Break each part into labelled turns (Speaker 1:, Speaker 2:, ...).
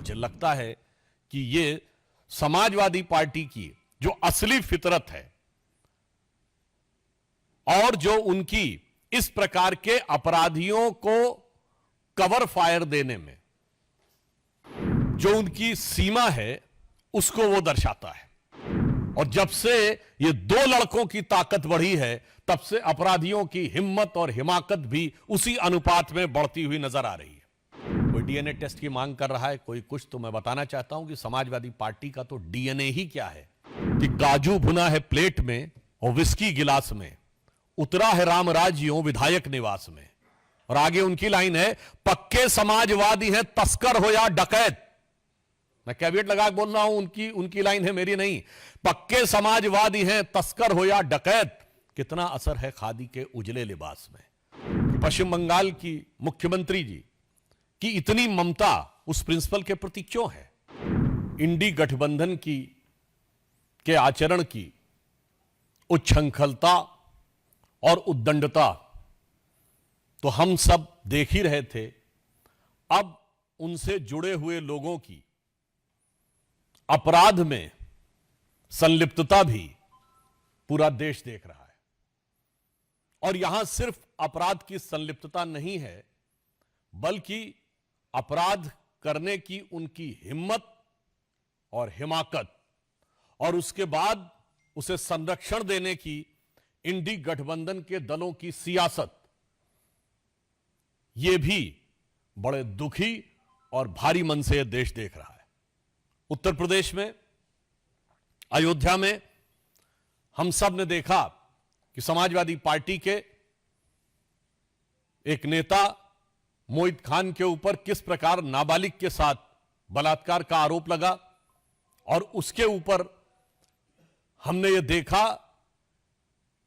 Speaker 1: मुझे लगता है कि ये समाजवादी पार्टी की जो असली फितरत है और जो उनकी इस प्रकार के अपराधियों को कवर फायर देने में जो उनकी सीमा है उसको वो दर्शाता है। और जब से ये दो लड़कों की ताकत बढ़ी है तब से अपराधियों की हिम्मत और हिमाकत भी उसी अनुपात में बढ़ती हुई नजर आ रही है। कोई डीएनए टेस्ट की मांग कर रहा है, कोई कुछ। तो मैं बताना चाहता हूं कि समाजवादी पार्टी का तो डीएनए ही क्या है कि काजू भुना है प्लेट में और विस्की गिलास में, उतरा है राम राज्यों विधायक निवास में। और आगे उनकी लाइन है, पक्के समाजवादी है तस्कर हो या डकैत। मैं कैविएट लगा के बोल रहा हूं, उनकी लाइन है, मेरी नहीं। पक्के समाजवादी हैं तस्कर हो या डकैत, कितना असर है खादी के उजले लिबास में। पश्चिम बंगाल की मुख्यमंत्री जी की इतनी ममता उस प्रिंसिपल के प्रति क्यों है? इंडी गठबंधन के आचरण की उच्छृंखलता और उद्दंडता तो हम सब देख ही रहे थे। अब उनसे जुड़े हुए लोगों की अपराध में संलिप्तता भी पूरा देश देख रहा है। और यहां सिर्फ अपराध की संलिप्तता नहीं है, बल्कि अपराध करने की उनकी हिम्मत और हिमाकत और उसके बाद उसे संरक्षण देने की इंडी गठबंधन के दलों की सियासत, यह भी बड़े दुखी और भारी मन से यह देश देख रहा है। उत्तर प्रदेश में अयोध्या में हम सब ने देखा कि समाजवादी पार्टी के एक नेता मोहित खान के ऊपर किस प्रकार नाबालिग के साथ बलात्कार का आरोप लगा। और उसके ऊपर हमने यह देखा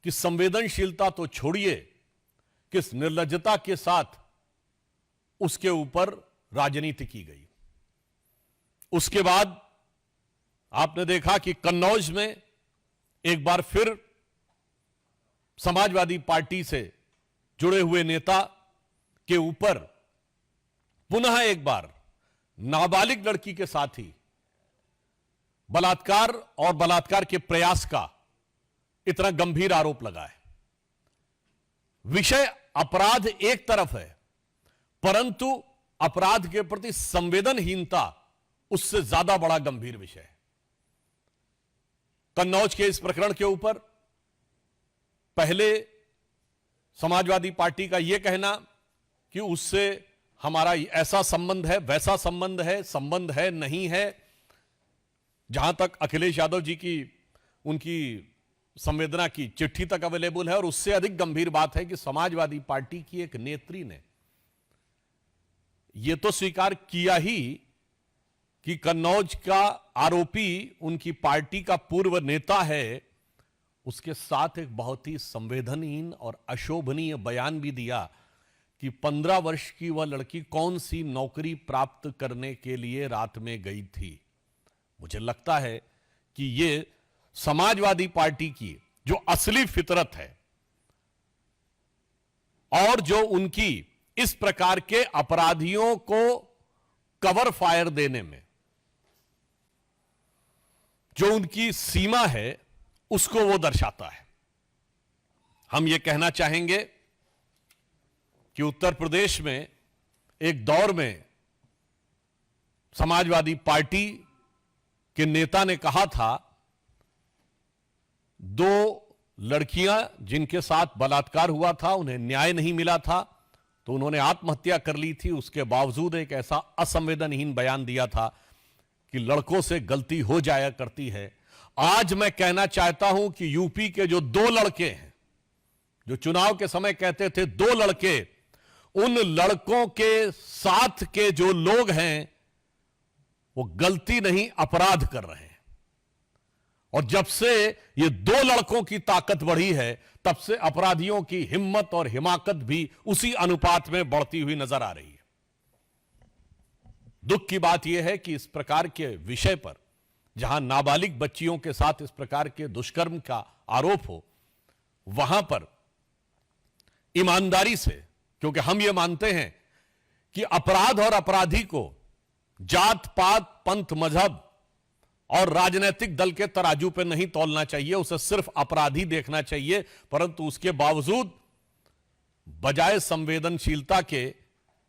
Speaker 1: कि संवेदनशीलता तो छोड़िए, किस निर्लज्जता के साथ उसके ऊपर राजनीति की गई। उसके बाद आपने देखा कि कन्नौज में एक बार फिर समाजवादी पार्टी से जुड़े हुए नेता के ऊपर पुनः एक बार नाबालिग लड़की के साथ ही बलात्कार और बलात्कार के प्रयास का इतना गंभीर आरोप लगा है। विषय अपराध एक तरफ है, परंतु अपराध के प्रति संवेदनहीनता उससे ज्यादा बड़ा गंभीर विषय है। कन्नौज के इस प्रकरण के ऊपर पहले समाजवादी पार्टी का यह कहना कि उससे हमारा ऐसा संबंध है, वैसा संबंध है नहीं है। जहां तक अखिलेश यादव जी की उनकी संवेदना की चिट्ठी तक अवेलेबल है। और उससे अधिक गंभीर बात है कि समाजवादी पार्टी की एक नेत्री ने यह तो स्वीकार किया ही कि कन्नौज का आरोपी उनकी पार्टी का पूर्व नेता है, उसके साथ एक बहुत ही संवेदनहीन और अशोभनीय बयान भी दिया कि 15 वर्ष की वह लड़की कौन सी नौकरी प्राप्त करने के लिए रात में गई थी। मुझे लगता है कि यह समाजवादी पार्टी की जो असली फितरत है और जो उनकी इस प्रकार के अपराधियों को कवर फायर देने में जो उनकी सीमा है उसको वो दर्शाता है। हम ये कहना चाहेंगे कि उत्तर प्रदेश में एक दौर में समाजवादी पार्टी के नेता ने कहा था, 2 लड़कियां जिनके साथ बलात्कार हुआ था उन्हें न्याय नहीं मिला था तो उन्होंने आत्महत्या कर ली थी। उसके बावजूद एक ऐसा असंवेदनहीन बयान दिया था कि लड़कों से गलती हो जाया करती है। आज मैं कहना चाहता हूं कि यूपी के जो 2 लड़के हैं, जो चुनाव के समय कहते थे 2 लड़के, उन लड़कों के साथ के जो लोग हैं वो गलती नहीं अपराध कर रहे हैं। और जब से ये 2 लड़कों की ताकत बढ़ी है तब से अपराधियों की हिम्मत और हिमाकत भी उसी अनुपात में बढ़ती हुई नजर आ रही है। दुख की बात यह है कि इस प्रकार के विषय पर जहां नाबालिग बच्चियों के साथ इस प्रकार के दुष्कर्म का आरोप हो, वहां पर ईमानदारी से, क्योंकि हम ये मानते हैं कि अपराध और अपराधी को जात पात, पंथ, मजहब और राजनीतिक दल के तराजू पे नहीं तौलना चाहिए, उसे सिर्फ अपराधी देखना चाहिए। परंतु उसके बावजूद बजाय संवेदनशीलता के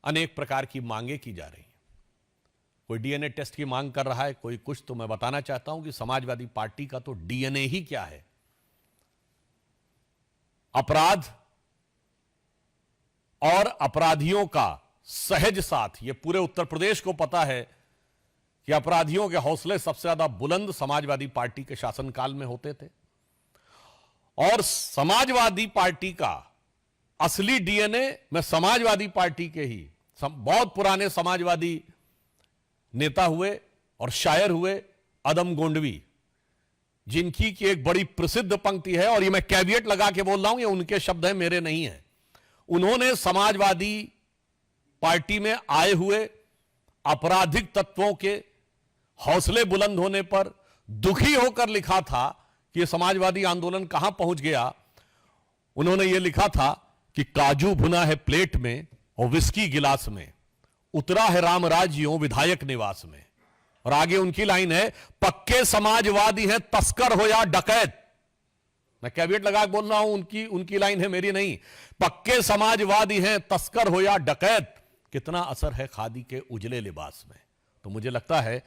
Speaker 1: अनेक प्रकार की मांगे की जा रही हैं। कोई डीएनए टेस्ट की मांग कर रहा है, कोई कुछ। तो मैं बताना चाहता हूं कि समाजवादी पार्टी का तो डीएनए ही क्या है। अपराध और अपराधियों का सहज साथ। यह पूरे उत्तर प्रदेश को पता है कि अपराधियों के हौसले सबसे ज्यादा बुलंद समाजवादी पार्टी के शासनकाल में होते थे। और समाजवादी पार्टी का असली डीएनए मैं समाजवादी पार्टी के ही बहुत पुराने समाजवादी नेता हुए और शायर हुए अदम गोंडवी, जिनकी की एक बड़ी प्रसिद्ध पंक्ति है, और ये मैं कैविएट लगा के बोल रहा हूं, ये उनके शब्द हैं, मेरे नहीं हैं। उन्होंने समाजवादी पार्टी में आए हुए आपराधिक तत्वों के हौसले बुलंद होने पर दुखी होकर लिखा था कि यह समाजवादी आंदोलन कहां पहुंच गया। उन्होंने यह लिखा था कि काजू भुना है प्लेट में और विस्की गिलास में, उतरा है रामराज यों विधायक निवास में। और आगे उनकी लाइन है, पक्के समाजवादी हैं तस्कर हो या डकैत। मैं कैविएट लगा बोल रहा हूं, उनकी लाइन है, मेरी नहीं। पक्के समाजवादी हैं तस्कर हो या डकैत, कितना असर है खादी के उजले लिबास में। तो मुझे लगता है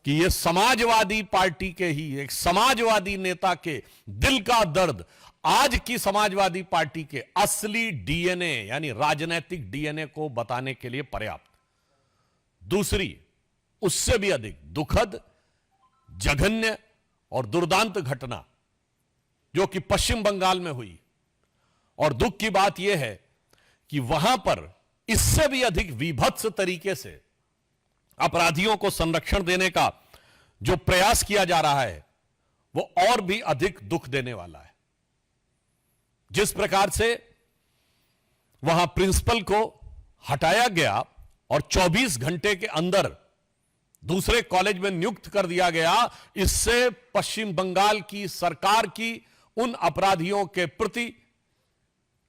Speaker 1: कि यह समाजवादी पार्टी के ही एक समाजवादी नेता के दिल का दर्द आज की समाजवादी पार्टी के असली डीएनए यानी राजनीतिक डीएनए को बताने के लिए पर्याप्त। दूसरी, उससे भी अधिक दुखद, जघन्य और दुर्दांत घटना जो कि पश्चिम बंगाल में हुई। और दुख की बात यह है कि वहां पर इससे भी अधिक विभत्स तरीके से अपराधियों को संरक्षण देने का जो प्रयास किया जा रहा है वो और भी अधिक दुख देने वाला है। जिस प्रकार से वहां प्रिंसिपल को हटाया गया और 24 घंटे के अंदर दूसरे कॉलेज में नियुक्त कर दिया गया, इससे पश्चिम बंगाल की सरकार की उन अपराधियों के प्रति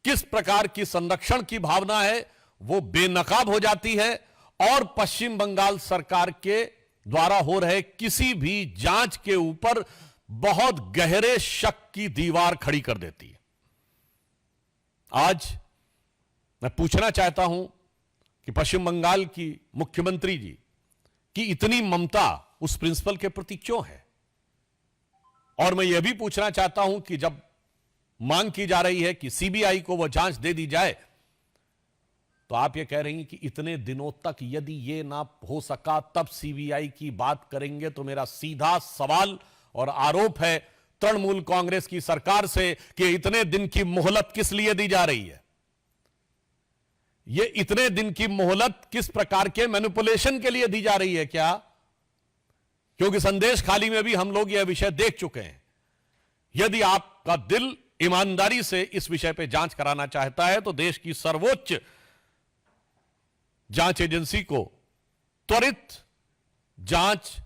Speaker 1: किस प्रकार की संरक्षण की भावना है वो बेनकाब हो जाती है और पश्चिम बंगाल सरकार के द्वारा हो रहे किसी भी जांच के ऊपर बहुत गहरे शक की दीवार खड़ी कर देती है। आज मैं पूछना चाहता हूं कि पश्चिम बंगाल की मुख्यमंत्री जी की इतनी ममता उस प्रिंसिपल के प्रति क्यों है। और मैं यह भी पूछना चाहता हूं कि जब मांग की जा रही है कि सीबीआई को वह जांच दे दी जाए, तो आप यह कह रही हैं कि इतने दिनों तक यदि यह ना हो सका तब सीबीआई की बात करेंगे। तो मेरा सीधा सवाल और आरोप है तृणमूल कांग्रेस की सरकार से कि इतने दिन की मोहलत किस लिए दी जा रही है। यह इतने दिन की मोहलत किस प्रकार के मैनिपुलेशन के लिए दी जा रही है क्या? क्योंकि संदेश खाली में भी हम लोग यह विषय देख चुके हैं। यदि आपका दिल ईमानदारी से इस विषय पर जांच कराना चाहता है तो देश की सर्वोच्च जांच एजेंसी को त्वरित जांच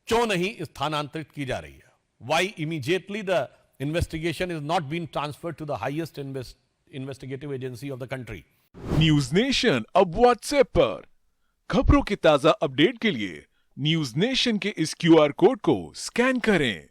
Speaker 1: क्यों नहीं स्थानांतरित की जा रही है? Why immediately the investigation is not being transferred to the highest investigative agency of the country?
Speaker 2: News nation अब व्हाट्सएप पर खबरों के ताजा अपडेट के लिए न्यूज नेशन के इस क्यूआर कोड को स्कैन करें।